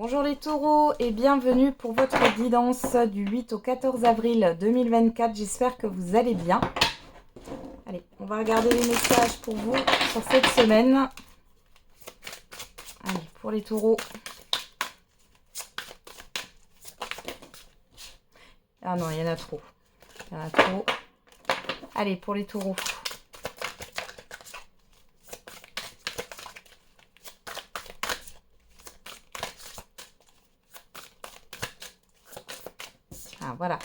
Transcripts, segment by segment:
Bonjour les taureaux et bienvenue pour votre guidance du 8 au 14 avril 2024. J'espère que vous allez bien. Allez, on va regarder les messages pour vous sur cette semaine. Allez, pour les taureaux. Ah non, il y en a trop. Il y en a trop. Allez, pour les taureaux. Ah, voilà.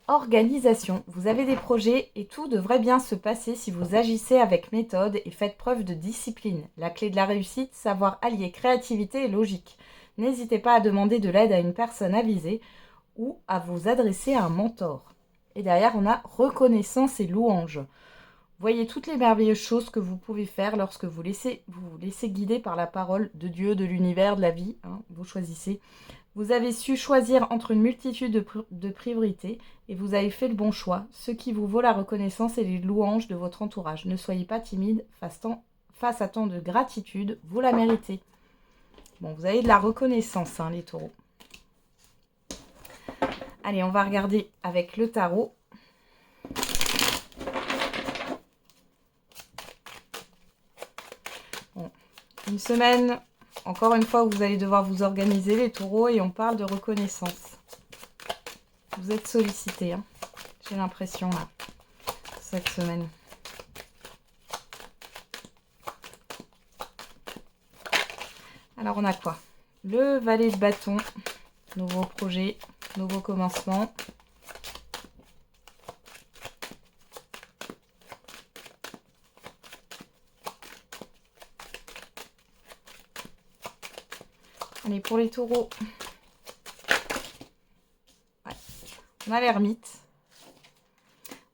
Organisation. Vous avez des projets et tout devrait bien se passer si vous agissez avec méthode et faites preuve de discipline. La clé de la réussite, savoir allier créativité et logique. N'hésitez pas à demander de l'aide à une personne avisée ou à vous adresser à un mentor. Et derrière, on a reconnaissance et louange. Voyez toutes les merveilleuses choses que vous pouvez faire lorsque vous vous laissez guider par la parole de Dieu, de l'univers, de la vie. Vous choisissez. Vous avez su choisir entre une multitude de priorités et vous avez fait le bon choix, ce qui vous vaut la reconnaissance et les louanges de votre entourage. Ne soyez pas timide face à tant de gratitude, vous la méritez. Bon, vous avez de la reconnaissance, les taureaux. Allez, on va regarder avec le tarot. Bon, une semaine, encore une fois, où vous allez devoir vous organiser, les taureaux, et on parle de reconnaissance. Vous êtes sollicités, j'ai l'impression, là, cette semaine. Alors, on a quoi? Le valet de bâton, nouveau projet, nouveau commencement. Allez, pour les taureaux, ouais. On a l'ermite.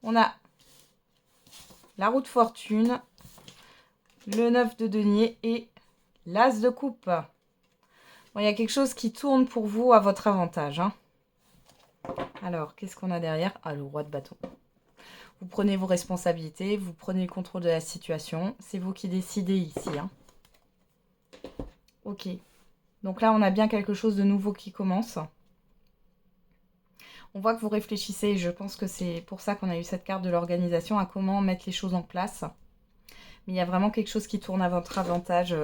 On a la roue de fortune, le 9 de denier et l'as de coupe. Bon, il y a quelque chose qui tourne pour vous à votre avantage. Alors, qu'est-ce qu'on a derrière? Ah, le roi de bâton. Vous prenez vos responsabilités, vous prenez le contrôle de la situation. C'est vous qui décidez ici. Ok. Donc là, on a bien quelque chose de nouveau qui commence. On voit que vous réfléchissez, je pense que c'est pour ça qu'on a eu cette carte de l'organisation, à comment mettre les choses en place. Mais il y a vraiment quelque chose qui tourne à votre avantage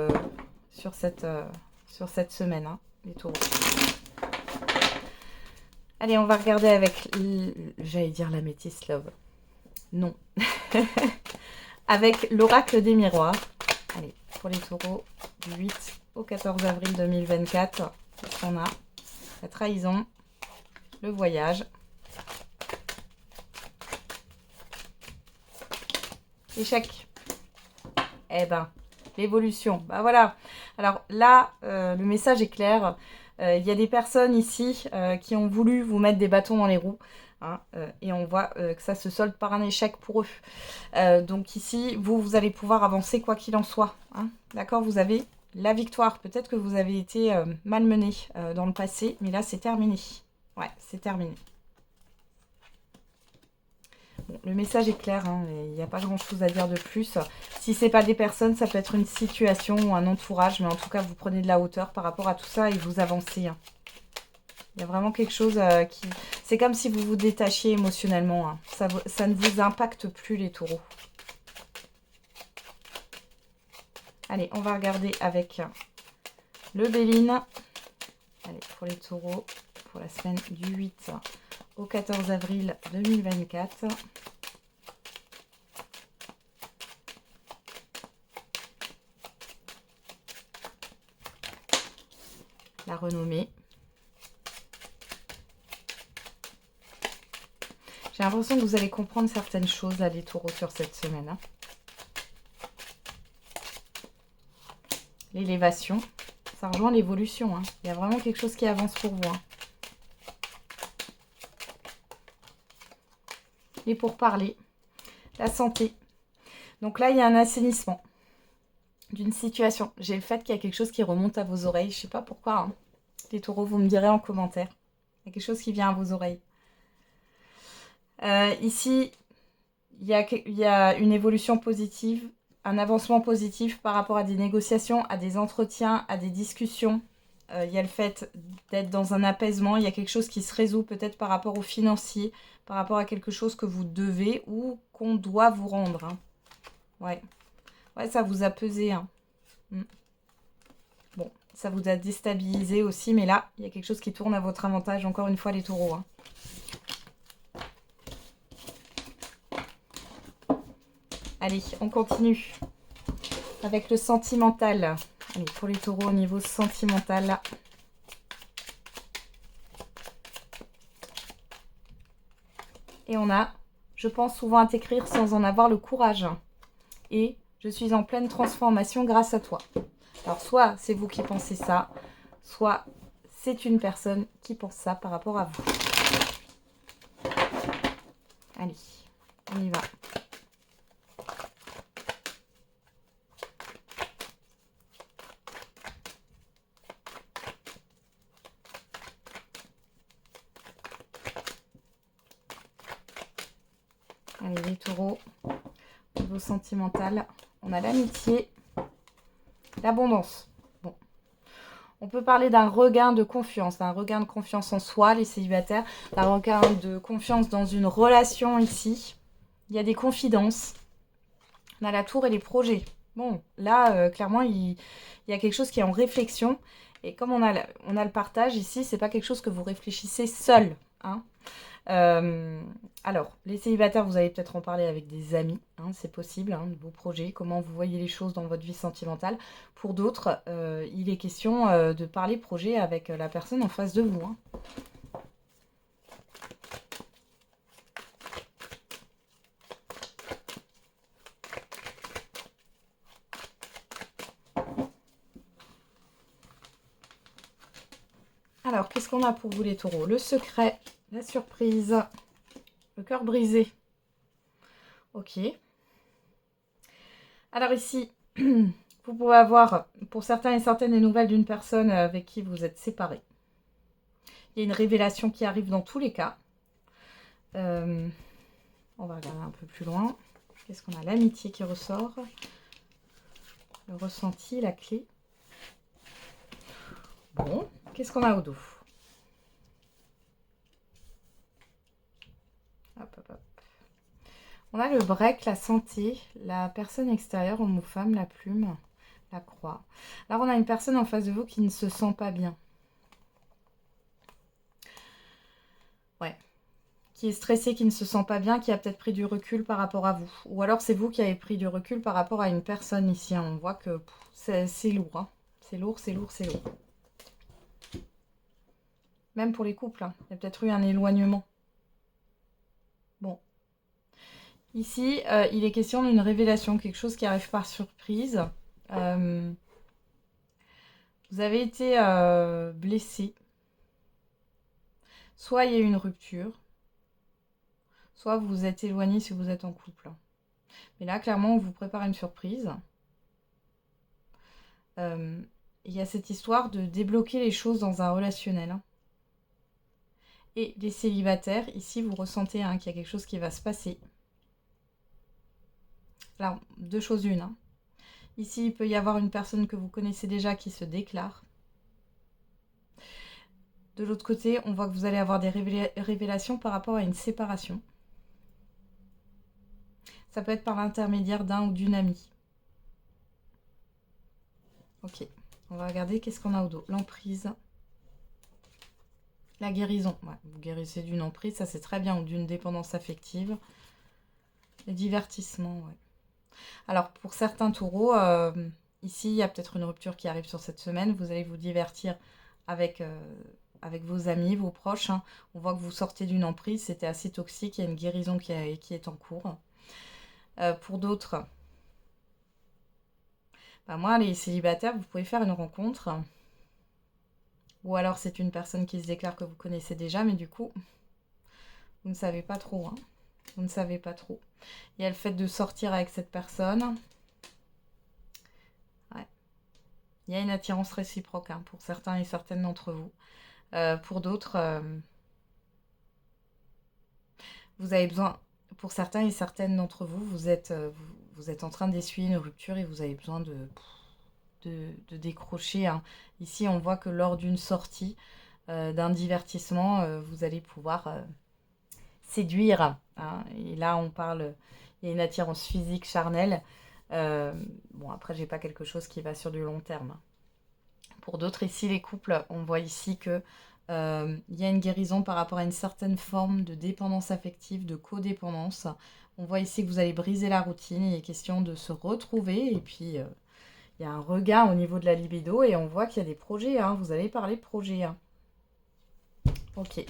sur cette semaine, les taureaux. Allez, on va regarder avec, j'allais dire la métisse love. Non. Avec l'oracle des miroirs. Allez, pour les taureaux, du 8 au 14 avril 2024, on a la trahison, le voyage, l'échec, l'évolution. Bah voilà. Alors là, le message est clair. Il y a des personnes ici qui ont voulu vous mettre des bâtons dans les roues. Et on voit que ça se solde par un échec pour eux. Donc ici, vous allez pouvoir avancer quoi qu'il en soit. D'accord? Vous avez la victoire. Peut-être que vous avez été malmené dans le passé, mais là, c'est terminé. Ouais, c'est terminé. Bon, le message est clair, il n'y a pas grand-chose à dire de plus. Si ce n'est pas des personnes, ça peut être une situation ou un entourage, mais en tout cas, vous prenez de la hauteur par rapport à tout ça et vous avancez. Il y a vraiment quelque chose qui... C'est comme si vous vous détachiez émotionnellement. Ça ne vous impacte plus, les taureaux. Allez, on va regarder avec le Béline. Allez, pour les taureaux, pour la semaine du 8 au 14 avril 2024. La renommée. J'ai l'impression que vous allez comprendre certaines choses, là, les taureaux, sur cette semaine. L'élévation. Ça rejoint l'évolution. Il y a vraiment quelque chose qui avance pour vous. Et pour parler, la santé. Donc là, il y a un assainissement d'une situation. J'ai le fait qu'il y a quelque chose qui remonte à vos oreilles. Je ne sais pas pourquoi. Les taureaux, vous me direz en commentaire. Il y a quelque chose qui vient à vos oreilles. Ici, il y a une évolution positive, un avancement positif par rapport à des négociations, à des entretiens, à des discussions. il y a le fait d'être dans un apaisement, il y a quelque chose qui se résout peut-être par rapport au financier, par rapport à quelque chose que vous devez ou qu'on doit vous rendre. Hein. Ouais. Ouais, ça vous a pesé. Hein. Bon, ça vous a déstabilisé aussi, mais là, il y a quelque chose qui tourne à votre avantage, encore une fois, les taureaux. Hein. Allez, on continue avec le sentimental. Allez, pour les taureaux au niveau sentimental. Et on a, je pense souvent à t'écrire sans en avoir le courage. Et je suis en pleine transformation grâce à toi. Alors, soit c'est vous qui pensez ça, soit c'est une personne qui pense ça par rapport à vous. Allez, on y va. Allez, les taureaux, au niveau sentimental, on a l'amitié, l'abondance. Bon, on peut parler d'un regain de confiance en soi, les célibataires, d'un regain de confiance dans une relation ici. Il y a des confidences. On a la tour et les projets. Bon, là, clairement, il y a quelque chose qui est en réflexion. Et comme on a le partage ici, c'est pas quelque chose que vous réfléchissez seul. Hein. Alors, les célibataires, vous allez peut-être en parler avec des amis, hein, c'est possible, hein, de vos projets, comment vous voyez les choses dans votre vie sentimentale. Pour d'autres, il est question de parler projet avec la personne en face de vous. Hein. Alors, qu'est-ce qu'on a pour vous les taureaux? Le secret, la surprise, le cœur brisé. Ok. Alors ici, vous pouvez avoir, pour certains et certaines, des nouvelles d'une personne avec qui vous êtes séparés. Il y a une révélation qui arrive dans tous les cas. On va regarder un peu plus loin. Qu'est-ce qu'on a? L'amitié qui ressort. Le ressenti, la clé. Bon, qu'est-ce qu'on a au dos? Hop, hop, hop. On a le break, la santé, la personne extérieure, homme ou femme, la plume, la croix. Là, on a une personne en face de vous qui ne se sent pas bien. Ouais. Qui est stressée, qui ne se sent pas bien, qui a peut-être pris du recul par rapport à vous. Ou alors c'est vous qui avez pris du recul par rapport à une personne ici. Hein. On voit que c'est lourd. Hein. C'est lourd, c'est lourd, c'est lourd. Même pour les couples, hein. Il y a peut-être eu un éloignement. Bon. Ici, il est question d'une révélation, quelque chose qui arrive par surprise. Vous avez été blessé. Soit il y a eu une rupture, soit vous vous êtes éloigné si vous êtes en couple. Mais là, clairement, on vous prépare une surprise. Il y a cette histoire de débloquer les choses dans un relationnel. Hein. Et les célibataires, ici, vous ressentez hein, qu'il y a quelque chose qui va se passer. Alors, deux choses une. Hein. Ici, il peut y avoir une personne que vous connaissez déjà qui se déclare. De l'autre côté, on voit que vous allez avoir des révélations par rapport à une séparation. Ça peut être par l'intermédiaire d'un ou d'une amie. Ok, on va regarder qu'est-ce qu'on a au dos. L'emprise. La guérison. Ouais, vous guérissez d'une emprise, ça c'est très bien, ou d'une dépendance affective. Les divertissements, ouais. Alors, pour certains taureaux, ici, il y a peut-être une rupture qui arrive sur cette semaine. Vous allez vous divertir avec vos amis, vos proches. Hein. On voit que vous sortez d'une emprise, c'était assez toxique. Il y a une guérison qui est en cours. Pour d'autres, moi, les célibataires, vous pouvez faire une rencontre. Ou alors, c'est une personne qui se déclare que vous connaissez déjà, mais du coup, vous ne savez pas trop. Hein. Vous ne savez pas trop. Il y a le fait de sortir avec cette personne. Ouais. Il y a une attirance réciproque hein, pour certains et certaines d'entre vous. Pour d'autres, vous avez besoin, pour certains et certaines d'entre vous, vous êtes en train d'essuyer une rupture et vous avez besoin de de décrocher, hein. Ici, on voit que lors d'une sortie, d'un divertissement, vous allez pouvoir séduire, hein. Et là, on parle, il y a une attirance physique charnelle. Bon, après, j'ai pas quelque chose qui va sur du long terme. Pour d'autres, ici, les couples, on voit ici que il y a une guérison par rapport à une certaine forme de dépendance affective, de codépendance. On voit ici que vous allez briser la routine. Il est question de se retrouver. Et puis, il y a un regain au niveau de la libido. Et on voit qu'il y a des projets, hein. Vous allez parler projets, hein. Ok.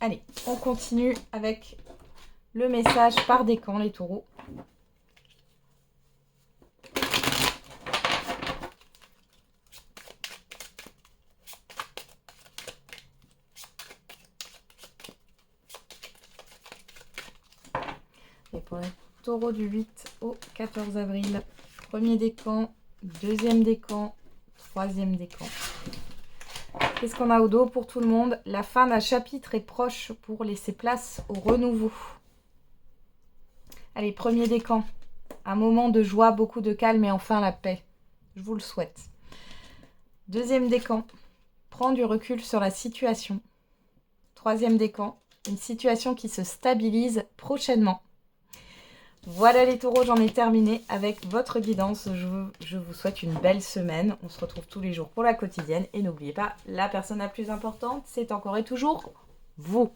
Allez, on continue avec le message par décan, les taureaux. Et pour les taureaux du 8 au 14 avril, premier décan, deuxième décan, troisième décan. Qu'est-ce qu'on a au dos pour tout le monde? La fin d'un chapitre est proche pour laisser place au renouveau. Allez, premier décan. Un moment de joie, beaucoup de calme et enfin la paix. Je vous le souhaite. Deuxième décan. Prends du recul sur la situation. Troisième décan. Une situation qui se stabilise prochainement. Voilà les taureaux, j'en ai terminé avec votre guidance. Je vous souhaite une belle semaine. On se retrouve tous les jours pour la quotidienne. Et n'oubliez pas, la personne la plus importante, c'est encore et toujours vous.